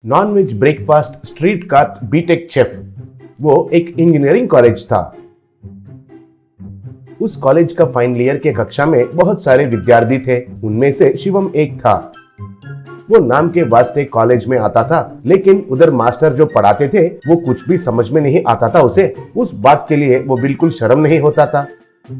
Nonveg breakfast street cart BTech chef. वो एक engineering college था। उस कॉलेज का फाइनल ईयर के कक्षा में बहुत सारे विद्यार्थी थे। उनमें से शिवम एक था। वो नाम के वास्ते कॉलेज में आता था, लेकिन उधर मास्टर जो पढ़ाते थे वो कुछ भी समझ में नहीं आता था उसे। उस बात के लिए वो बिल्कुल शर्म नहीं होता था।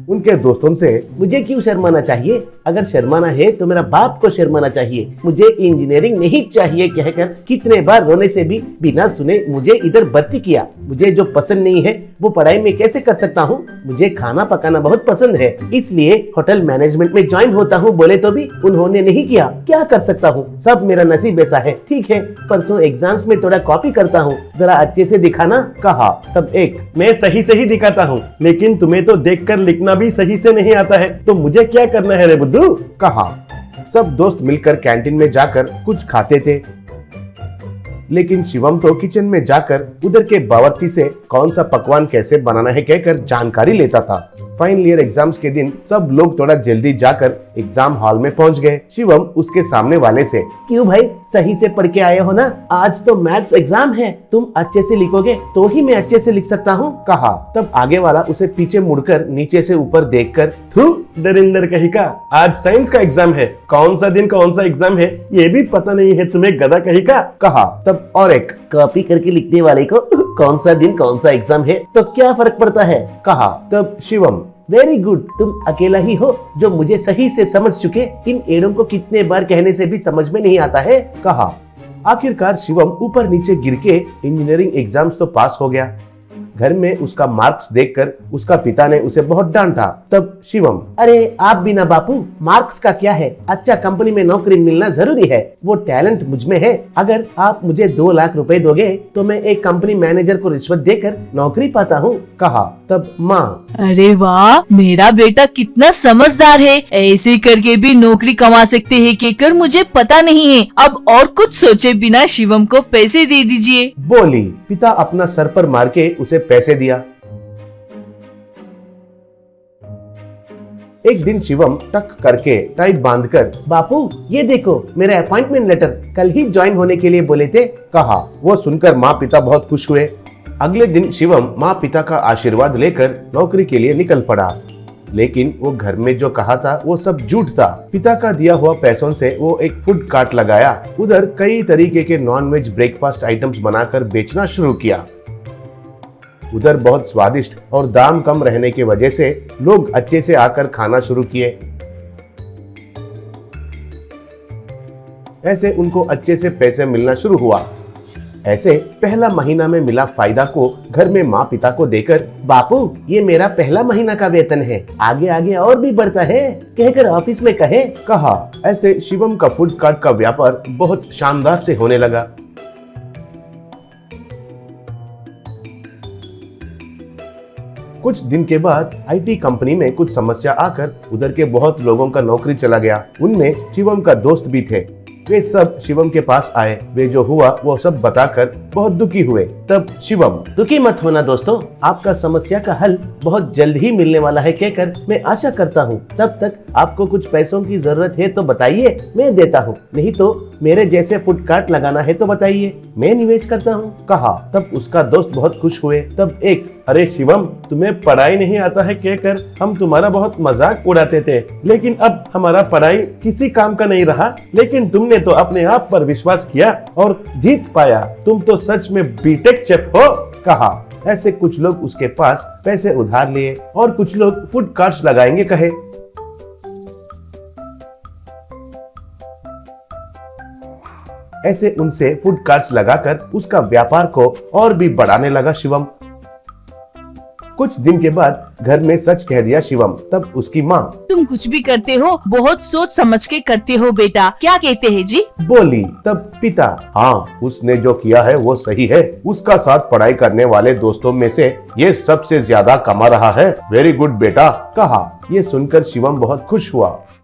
उनके दोस्तों से मुझे क्यों शर्माना चाहिए? अगर शर्माना है तो मेरा बाप को शर्माना चाहिए। मुझे इंजीनियरिंग नहीं चाहिए कहकर कितने बार रोने से भी बिना सुने मुझे इधर भर्ती किया। मुझे जो पसंद नहीं है वो पढ़ाई में कैसे कर सकता हूँ? मुझे खाना पकाना बहुत पसंद है, इसलिए होटल मैनेजमेंट में ज्वाइन होता हूँ बोले तो भी उन्होंने नहीं किया। क्या कर सकता हूँ, सब मेरा नसीब ऐसा है। ठीक है, परसों एग्जाम्स में थोड़ा कॉपी करता हूँ, जरा अच्छे से दिखाना, कहा। तब एक, मैं सही से ही दिखाता हूँ, लेकिन तुम्हें तो देखकर लिखना भी सही से नहीं आता है, तो मुझे क्या करना है रे बुद्धू, कहा। सब दोस्त मिलकर कैंटीन में जाकर कुछ खाते थे, लेकिन शिवम तो किचन में जाकर उधर के बावर्ची से कौन सा पकवान कैसे बनाना है कहकर जानकारी लेता था। फाइनल ईयर एग्जाम्स के दिन सब लोग थोड़ा जल्दी जाकर एग्जाम हॉल में पहुंच गए। शिवम उसके सामने वाले से, क्यों भाई, सही से पढ़ के आए हो ना? आज तो मैथ्स एग्जाम है, तुम अच्छे से लिखोगे तो ही मैं अच्छे से लिख सकता हूँ, कहा। तब आगे वाला उसे पीछे मुड़कर नीचे से ऊपर देखकर, थू दरिंदर कहीं का, आज साइंस का एग्जाम है, कौन सा दिन कौन सा एग्जाम है ये भी पता नहीं है तुम्हें, गधा कहीं का, कहा। तब और एक, कॉपी करके लिखने वाले को कौन सा दिन कौन सा एग्जाम है तो क्या फर्क पड़ता है, कहा। तब शिवम, वेरी गुड, तुम अकेला ही हो जो मुझे सही से समझ चुके। इन एड़ों को कितने बार कहने से भी समझ में नहीं आता है, कहा। आखिरकार शिवम ऊपर नीचे गिर के इंजीनियरिंग एग्जाम्स तो पास हो गया। घर में उसका मार्क्स देखकर उसका पिता ने उसे बहुत डांटा। तब शिवम, अरे आप भी ना बापू, मार्क्स का क्या है, अच्छा कंपनी में नौकरी मिलना जरूरी है, वो टैलेंट मुझ में है। अगर आप मुझे 2 लाख रुपए दोगे तो मैं एक कंपनी मैनेजर को रिश्वत देकर नौकरी पाता हूँ, कहा। तब माँ, अरे वाह, मेरा बेटा कितना समझदार है, ऐसे करके भी नौकरी कमा सकते हैं कहकर मुझे पता नहीं है। अब और कुछ सोचे बिना शिवम को पैसे दे दीजिए, बोली। पिता अपना सर पर मार के उसे पैसे दिया। एक दिन शिवम टक करके टाई बांधकर, बापू ये देखो मेरा अपॉइंटमेंट लेटर, कल ही ज्वाइन होने के लिए बोले थे, कहा। वो सुनकर माँ पिता बहुत खुश हुए। अगले दिन शिवम माँ पिता का आशीर्वाद लेकर नौकरी के लिए निकल पड़ा, लेकिन वो घर में जो कहा था वो सब झूठ था। पिता का दिया हुआ पैसों से वो एक फूड कार्ट लगाया, उधर कई तरीके के नॉनवेज ब्रेकफास्ट आइटम्स बनाकर बेचना शुरू किया। उधर बहुत स्वादिष्ट और दाम कम रहने की वजह से लोग अच्छे से आकर खाना शुरू किए। ऐसे उनको अच्छे से पैसे मिलना शुरू हुआ। ऐसे पहला महीना में मिला फायदा को घर में माँ पिता को देकर, बापू ये मेरा पहला महीना का वेतन है, आगे आगे और भी बढ़ता है, कहकर ऑफिस में कहे, कहा। ऐसे शिवम का फूड कार्ट का व्यापार बहुत शानदार से होने लगा। कुछ दिन के बाद आईटी कंपनी में कुछ समस्या आकर उधर के बहुत लोगों का नौकरी चला गया। उनमें शिवम का दोस्त भी थे। वे सब शिवम के पास आए। वे जो हुआ वो सब बताकर बहुत दुखी हुए। तब शिवम, दुखी मत होना दोस्तों, आपका समस्या का हल बहुत जल्द ही मिलने वाला है कहकर मैं आशा करता हूँ। तब तक आपको कुछ पैसों की जरूरत है तो बताइए, मैं देता हूँ, नहीं तो मेरे जैसे फूड कार्ट लगाना है तो बताइए, मैं निवेश करता हूँ, कहा। तब उसका दोस्त बहुत खुश हुए। तब एक, अरे शिवम, तुम्हें पढ़ाई नहीं आता है कहकर हम तुम्हारा बहुत मजाक उड़ाते थे, लेकिन अब हमारा पढ़ाई किसी काम का नहीं रहा, लेकिन तुमने तो अपने आप पर विश्वास किया और जीत पाया, तुम तो सच में बीटेक शेफ हो, कहा। ऐसे कुछ लोग उसके पास पैसे उधार लिए और कुछ लोग फूड कार्ट्स लगाएंगे कहे। ऐसे उनसे फूड कार्ट्स लगाकर उसका व्यापार को और भी बढ़ाने लगा शिवम। कुछ दिन के बाद घर में सच कह दिया शिवम। तब उसकी माँ, तुम कुछ भी करते हो बहुत सोच समझ के करते हो बेटा, क्या कहते हैं जी, बोली। तब पिता, हाँ उसने जो किया है वो सही है, उसका साथ पढ़ाई करने वाले दोस्तों में से ये सबसे ज्यादा कमा रहा है, वेरी गुड बेटा, कहा। ये सुनकर शिवम बहुत खुश हुआ।